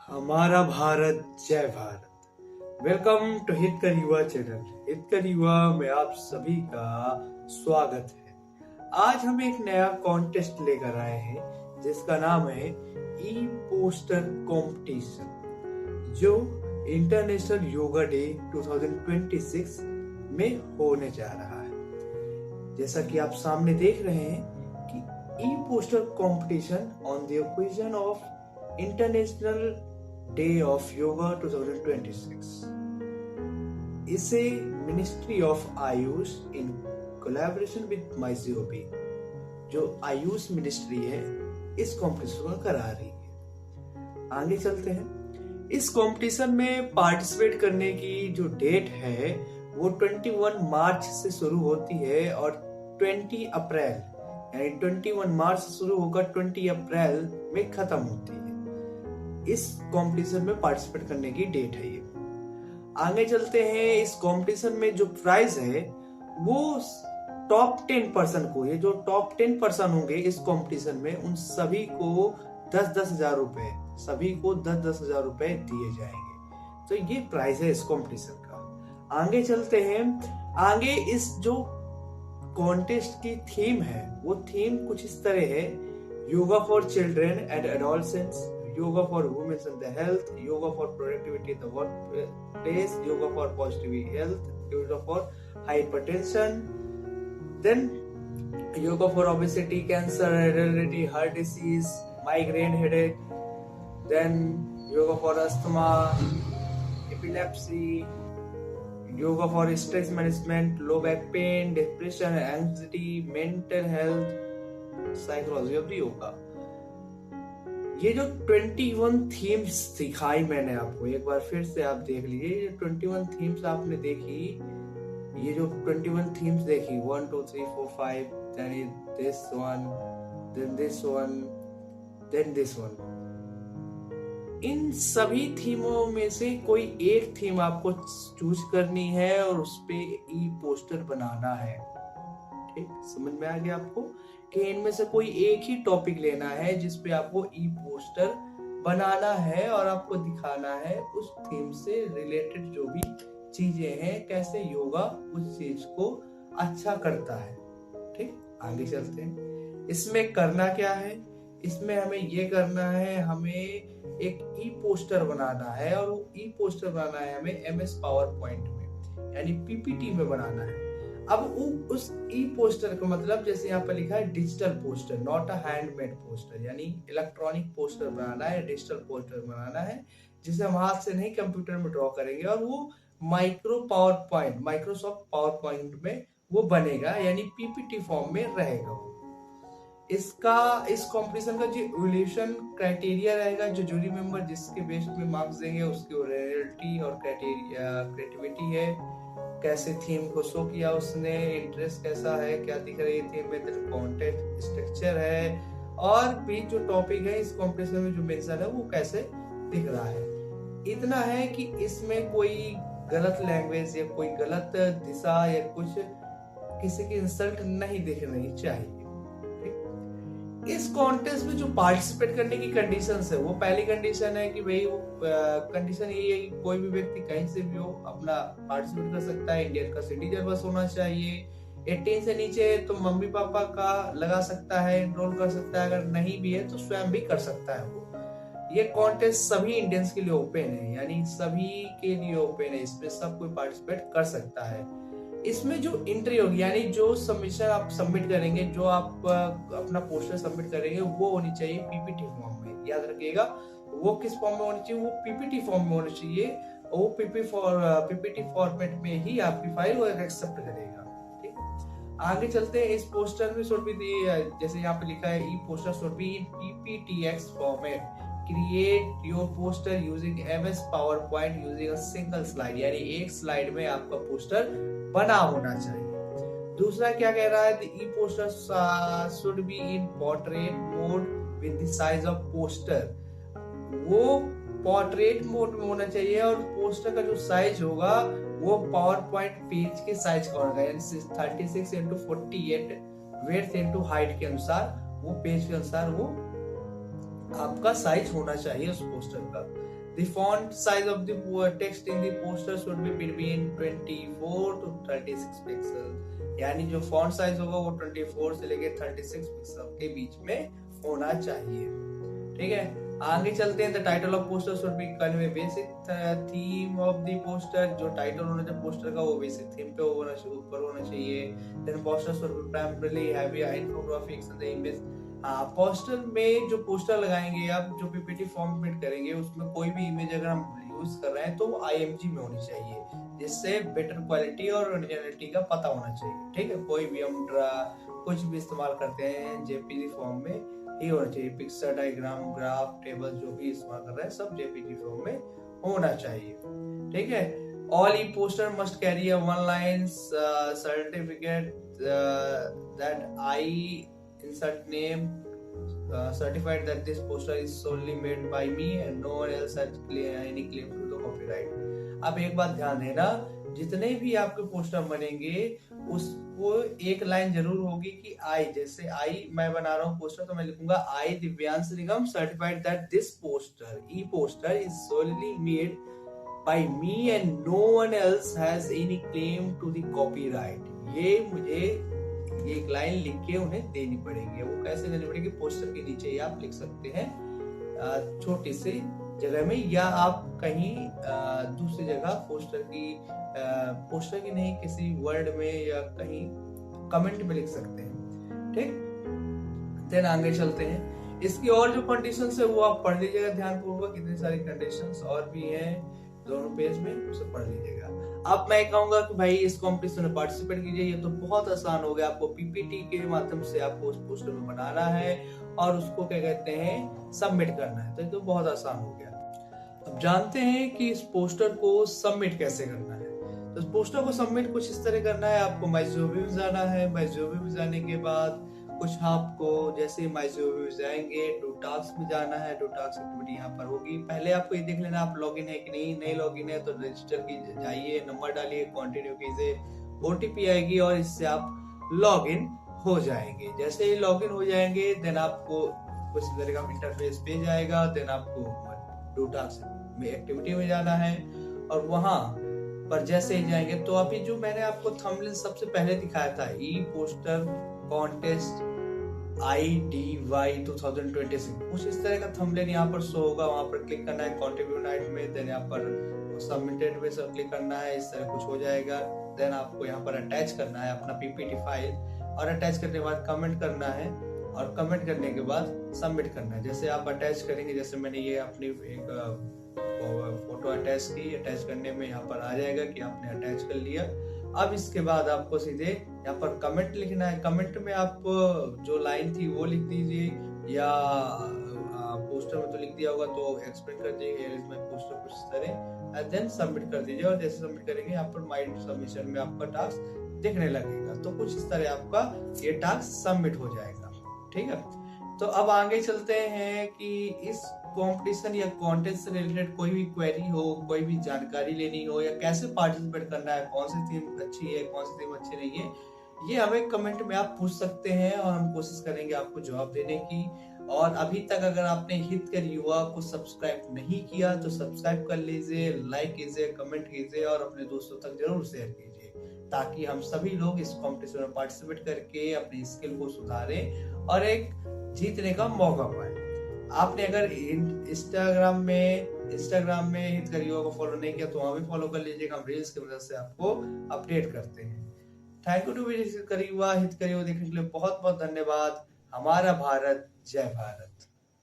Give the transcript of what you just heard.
हमारा भारत, जय Bharat. Welcome to हितकर युवा चैनल। हितकर युवा में आप सभी का स्वागत है। आज हम एक नया कॉन्टेस्ट लेकर आए हैं जिसका नाम है ई पोस्टर कंपटीशन, जो इंटरनेशनल योगा डे 2026 में होने जा रहा है। जैसा कि आप सामने देख रहे हैं कि e poster competition on the occasion of international day of yoga 2026। इसे ministry of AYUSH in collaboration with MyCOP, जो आयुष मिनिस्ट्री है, इस कंपटीशन को करा रही है। आगे चलते हैं। इस कंपटीशन में पार्टिसिपेट करने की जो डेट है वो 21 मार्च से शुरू होती है और 20 अप्रैल, यानी 21 मार्च से शुरू होकर 20 अप्रैल में खत्म होती है। इस कंपटीशन में पार्टिसिपेट करने की डेट है ये। आगे चलते हैं। इस कंपटीशन में जो प्राइज है वो टॉप 10 पर्सन को, ये जो टॉप 10 पर्सन होंगे इस कंपटीशन में, उन सभी को 10-10 हजार रुपए, सभी को 10-10 हजार रुपए दिए जाएंगे। तो ये प्राइज है इस कंपटीशन का। आगे चलते हैं। आगे इस जो कॉन्टेस्ट की थीम है वो थीम कुछ इस तरह है: yoga for children and adolescents, yoga for women's and the health, yoga for productivity in the workplace, yoga for positive health, yoga for hypertension, then yoga for obesity, cancer, hereditary heart disease, migraine headache, then yoga for asthma, epilepsy, yoga for stress management, low back pain, depression, anxiety, mental health, psychology of the yoga। ये जो 21 themes सिखाई मैंने आपको, एक बार फिर से आप देख लीजिए। ये 21 थीम्स आपने देखी, ये जो 21 थीम्स देखी, 1 2 3 4 5, then this one, then this one, then this one, इन सभी थीमों में से कोई एक थीम आपको चूज करनी है और उस पे ई पोस्टर बनाना है। ठीक, समझ में आ गया आपको कि इनमें से कोई एक ही टॉपिक लेना है जिसपे आपको ई पोस्टर बनाना है और आपको दिखाना है उस थीम से रिलेटेड जो भी चीजें हैं, कैसे योगा उस चीज को अच्छा करता है। ठीक, आगे चलते हैं। इसमें करना क्या है? इसमें हमें ये करना है, हमें एक ई पोस्टर बनाना है और वो ई पोस्टर बनाना है हमें MS पावर पॉइंट में, यानी PPT में बनाना है। अब उस ई पोस्टर का मतलब, जैसे यहाँ पर लिखा है digital poster, not a handmade poster, यानी इलेक्ट्रॉनिक पोस्टर बनाना है, डिजिटल पोस्टर बनाना है जिसे हम हाथ से नहीं कंप्यूटर में ड्रॉ करेंगे और वो माइक्रोसॉफ्ट पावर पॉइंट में वो बनेगा, यानी PPT फॉर्म में रहेगा वो। इस कंपटीशन का जो इवोल्यूशन क्राइटेरिया रहेगा, जो जूरी मेंबर जिसके बेस में मार्क्स देंगे उसकी ओरिजिनलिटी और क्रिएटिविटी है, कैसे थीम को शो किया उसने, इंटरेस्ट कैसा है, क्या दिख रही है थीम में, कंटेंट स्ट्रक्चर है, और भी जो टॉपिक है इस कंपटीशन में जो मेंशन है वो कैसे दिख रहा है। इतना है कि इसमें कोई गलत लैंग्वेज या कोई गलत दिशा या कुछ किसी की इंसल्ट नहीं दिखनी चाहिए। इस कॉन्टेस्ट में जो पार्टिसिपेट करने की कंडीशंस है, वो पहली कंडीशन है कि भाई वो कंडीशन ये है कि कोई भी व्यक्ति कहीं से भी हो अपना पार्टिसिपेट कर सकता है। इंडियन का सिटीजन बस होना चाहिए। 18 से नीचे है तो मम्मी पापा का लगा सकता है, एनरोल कर सकता है। अगर नहीं भी है तो स्वयं भी कर सकता है वो। ये कॉन्टेस्ट सभी इंडियंस के लिए ओपन है, यानी सभी के लिए ओपन है। इसमें सब कोई पार्टिसिपेट कर सकता है। इसमें जो एंट्री होगी, यानी जो सबमिशन आप सबमिट करेंगे, जो आप अपना पोस्टर सबमिट करेंगे, वो होनी चाहिए PPT फॉर्म में। याद रखिएगा, वो किस फॉर्म में होनी चाहिए? वो PPT फॉर्म में होनी चाहिए। वो PPT फॉर्मेट में ही आपकी फाइल वो एक्सेप्ट करेगा। ठीक, आगे चलते हैं। इस पोस्टर में शुड बी, जैसे यहाँ पे लिखा है, e poster should be in PPTX format. Create your poster using MS PowerPoint using a single slide, यानी एक स्लाइड में आपका पोस्टर बना होना चाहिए। दूसरा क्या कह रहा है? The E poster should be in portrait mode with the size of poster. वो पोर्ट्रेट मोड में होना चाहिए और पोस्टर का जो साइज होगा वो पावर पॉइंट पेज के साइज का होगा, यानी 36x48 विड्थ इनटू हाइट के अनुसार, वो पेज के अनुसार वो आपका साइज होना चाहिए उस पोस्टर का। The font size of the text in the poster should be between 24 to 36 pixel, यानी जो फॉन्ट साइज होगा वो 24 से लेके 36 पिक्सल के बीच में होना चाहिए। ठीक है, आगे चलते हैं। The title of poster should B convey basic theme of the poster. जो टाइटल होना चाहिए पोस्टर का वो बेसिक थीम पे होना चाहिए, ऊपर होना चाहिए। Then poster should be primarily heavy infographics in the image. Poster में जो पोस्टर लगाएंगे आप, जो पीपीटी फॉर्मेट करेंगे, उसमें कोई भी इमेज अगर हम यूज कर रहे हैं तो वो IMG में होनी चाहिए, जिससे बेटर क्वालिटी और ओरिजिनलिटी का पता होना चाहिए। ठीक है, कोई भी हम कुछ भी इस्तेमाल करते हैं JPG फॉर्म में ही होना चाहिए। पिक्चर, डायग्राम, ग्राफ, टेबल जो भी इस्तेमाल कर रहे हैं सब JPG फॉर्म में होना चाहिए। ठीक है, all e-poster must carry a one line certificate that I insert name certified that this poster is solely made by me and no one else has any claim to the copyright। अब एक बात ध्यान देना, जितने भी आपके poster बनेंगे उसको एक लाइन जरूर होगी कि आई, जैसे आई मैं बना रहा हूँ पोस्टर तो मैं लिखूंगा I Divyansh Nigam certified that this poster e poster is solely made by me and no one else has any claim to the copyright. ये मुझे एक लाइन लिख के उन्हें देनी पड़ेगी। वो कैसे देनी पड़ेगी? पोस्टर के नीचे ही आप लिख सकते हैं छोटी सी जगह में, या आप कहीं दूसरी जगह पोस्टर की नहीं किसी वर्ड में या कहीं कमेंट में लिख सकते हैं। ठीक, देन आगे चलते हैं। इसकी और जो कंडीशंस है वो आप पढ़ लीजिएगा ध्यानपूर्वक, कितनी सारी कंडीशंस और भी हैं दोनों पेज में, उसे पढ़ लीजिएगा। अब मैं कहूंगा कि भाई इस कॉम्पिटिशन में पार्टिसिपेट कीजिए, ये तो बहुत आसान हो गया। आपको पीपीटी के माध्यम से आपको उस पोस्टर में बनाना है और उसको क्या कहते हैं सबमिट करना है, तो ये तो बहुत आसान हो गया। अब जानते हैं कि इस पोस्टर को सबमिट कैसे करना है। तो इस पोस्टर को सबमिट कुछ इस तरह करना है, आपको माईजोबी में जाना है। माईजोबी में जाने के बाद कुछ आपको जैसे माईजोबी में जाएंगे डू टास्क में जाना है। डू टास्क एक्टिविटी यहाँ पर होगी। पहले आपको ये देख लेना आप लॉगिन है कि नहीं लॉगिन है तो रजिस्टर की जाइए, नंबर डालिए, कंटिन्यू कीजिए, OTP आएगी और इससे आप लॉगिन हो जाएंगे। जैसे ही लॉगिन हो जाएंगे देन आपको कुछ तरह का इंटरफेस पेज आएगा। देन आपको डू टास्क में एक्टिविटी में जाना है और वहां पर जैसे ही जाएंगे तो अभी जो मैंने आपको थंबनेल सबसे पहले दिखाया था ई पोस्टर कॉन्टेस्ट IDY 2026, कुछ इस तरह का थंबनेल यहाँ पर शो होगा। वहां पर क्लिक करना है कंट्रीब्यूट में, देन यहाँ पर सबमिटेड पे सब क्लिक करना है, इस तरह कुछ हो जाएगा। देन आपको यहाँ पर अटैच करना है अपना PPT फाइल और अटैच करने के बाद कमेंट करना है और कमेंट करने के बाद सबमिट करना है। जैसे आप अटैच करेंगे, जैसे मैंने ये अपनी एक फोटो अटैच की, अटैच करने में यहाँ पर आ जाएगा कि आपने अटैच कर लिया। अब इसके बाद आपको सीधे यहाँ पर कमेंट लिखना है। कमेंट में आप जो लाइन थी वो लिख दीजिए, या पोस्टर में तो लिख दिया होगा तो एक्सप्लेन कर दीजिए इसमें पोस्टर कुछ तरह, देन सबमिट कर दीजिए। और जैसे सबमिट करेंगे यहाँ पर माई सबमिशन में आपका टास्क दिखने लगेगा, तो कुछ इस तरह आपका ये टास्क सबमिट हो जाएगा। ठीक है, तो अब आगे चलते हैं कि इस कंपटीशन या कॉन्टेस्ट से रिलेटेड कोई भी क्वेरी हो, कोई भी जानकारी लेनी हो, या कैसे पार्टिसिपेट करना है, कौन सी थीम अच्छी है, कौन सी थीम अच्छी नहीं है, ये हमें कमेंट में आप पूछ सकते हैं और हम कोशिश करेंगे आपको जवाब देने की। और अभी तक अगर आपने हितकर युवा को सब्सक्राइब नहीं किया तो सब्सक्राइब कर लीजिए, लाइक कीजिए, कमेंट कीजिए और अपने दोस्तों तक जरूर शेयर कीजिए, ताकि हम सभी लोग इस कॉम्पिटिशन में पार्टिसिपेट करके अपनी स्किल को सुधारें और एक जीतने का मौका पाए। आपने अगर इंस्टाग्राम में हितकर युवा को फॉलो नहीं किया तो वहां भी फॉलो कर लीजिएगा, हम रील्स की मदद से आपको अपडेट करते हैं। थैंक यू टू हितकर युवा देखने के लिए बहुत बहुत धन्यवाद। हमारा भारत, जय भारत।